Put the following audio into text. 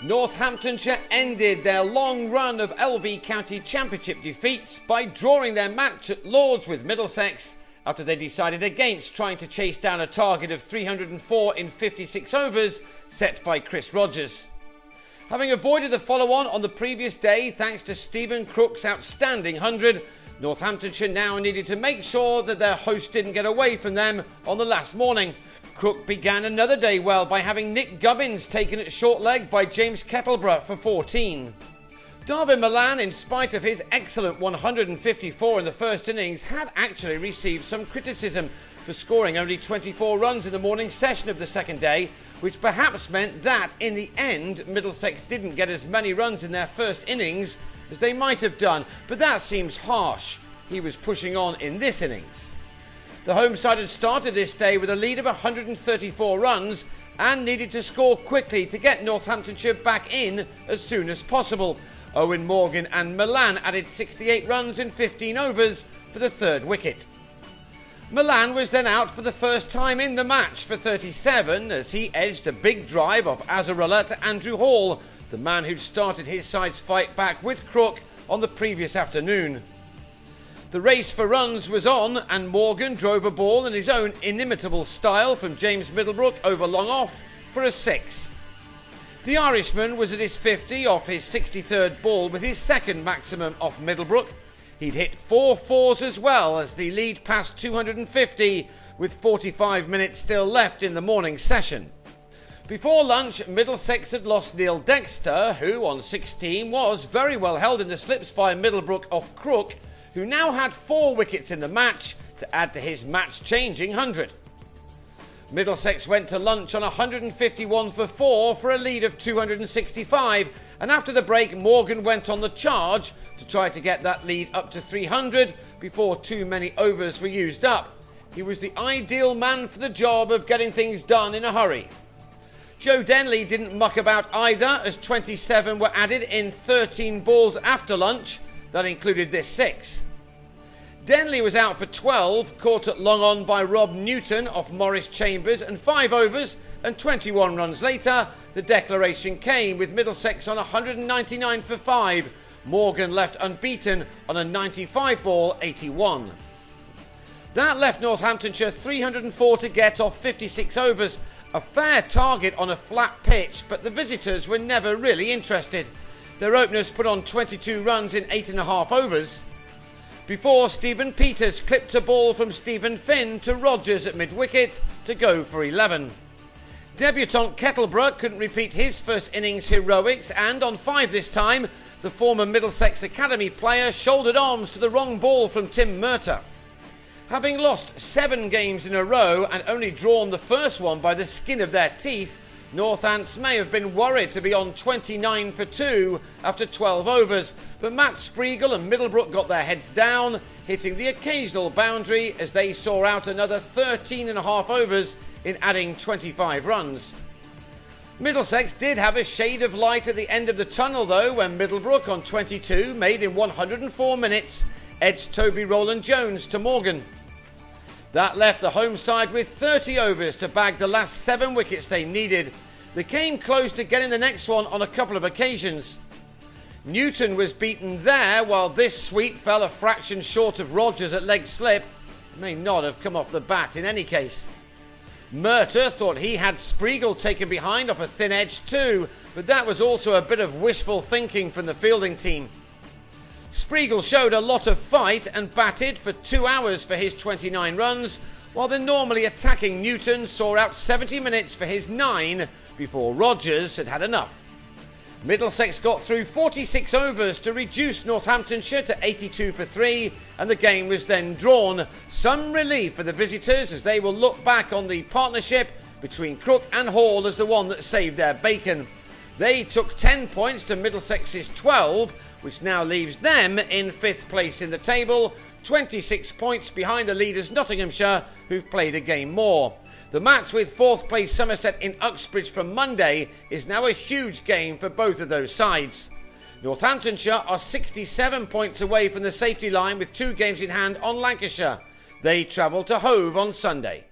Northamptonshire ended their long run of LV County Championship defeats by drawing their match at Lords with Middlesex after they decided against trying to chase down a target of 304 in 56 overs set by Chris Rogers. Having avoided the follow-on on the previous day thanks to Stephen Crook's outstanding 100, Northamptonshire now needed to make sure that their host didn't get away from them on the last morning. Crook began another day well by having Nick Gubbins taken at short leg by James Kettleborough for 14. Darvin Milan, in spite of his excellent 154 in the first innings, had actually received some criticism for scoring only 24 runs in the morning session of the second day, which perhaps meant that, in the end, Middlesex didn't get as many runs in their first innings as they might have done, but that seems harsh. He was pushing on in this innings. The home side had started this day with a lead of 134 runs and needed to score quickly to get Northamptonshire back in as soon as possible. Owen Morgan and Milan added 68 runs in 15 overs for the third wicket. Milan was then out for the first time in the match for 37 as he edged a big drive off Azarullah to Andrew Hall, the man who'd started his side's fight back with Crook on the previous afternoon. The race for runs was on and Morgan drove a ball in his own inimitable style from James Middlebrook over long off for a 6. The Irishman was at his 50 off his 63rd ball with his second maximum off Middlebrook. He'd hit 4 fours as well as the lead passed 250 with 45 minutes still left in the morning session. Before lunch, Middlesex had lost Neil Dexter, who on 16 was very well held in the slips by Middlebrook off Crook, who now had 4 wickets in the match to add to his match-changing 100. Middlesex went to lunch on 151 for 4 for a lead of 265, and after the break Morgan went on the charge to try to get that lead up to 300 before too many overs were used up. He was the ideal man for the job of getting things done in a hurry. Joe Denley didn't muck about either as 27 were added in 13 balls after lunch. That included this 6. Denley was out for 12, caught at long on by Rob Newton off Morris Chambers, and 5 overs and 21 runs later, the declaration came with Middlesex on 199 for 5. Morgan left unbeaten on a 95 ball 81. That left Northamptonshire 304 to get off 56 overs, a fair target on a flat pitch, but the visitors were never really interested. Their openers put on 22 runs in 8.5 overs. Before Stephen Peters clipped a ball from Stephen Finn to Rogers at mid-wicket to go for 11. Debutant Kettleborough couldn't repeat his first innings heroics and on 5 this time, the former Middlesex Academy player shouldered arms to the wrong ball from Tim Murtagh. Having lost 7 games in a row and only drawn the first one by the skin of their teeth, Northants may have been worried to be on 29 for 2 after 12 overs, but Matt Spreagle and Middlebrook got their heads down, hitting the occasional boundary as they saw out another 13.5 overs in adding 25 runs. Middlesex did have a shade of light at the end of the tunnel though when Middlebrook on 22 made in 104 minutes edged Toby Rowland-Jones to Morgan. That left the home side with 30 overs to bag the last 7 wickets they needed. They came close to getting the next one on a couple of occasions. Newton was beaten there while this sweep fell a fraction short of Rogers at leg slip. It may not have come off the bat in any case. Murtagh thought he had Spreagle taken behind off a thin edge too, but that was also a bit of wishful thinking from the fielding team. Spreagle showed a lot of fight and batted for 2 hours for his 29 runs, while the normally attacking Newton saw out 70 minutes for his 9 before Rogers had had enough. Middlesex got through 46 overs to reduce Northamptonshire to 82 for 3, and the game was then drawn. Some relief for the visitors as they will look back on the partnership between Crook and Hall as the one that saved their bacon. They took 10 points to Middlesex's 12, which now leaves them in 5th place in the table, 26 points behind the leaders Nottinghamshire, who've played a game more. The match with 4th place Somerset in Uxbridge from Monday is now a huge game for both of those sides. Northamptonshire are 67 points away from the safety line with 2 games in hand on Lancashire. They travel to Hove on Sunday.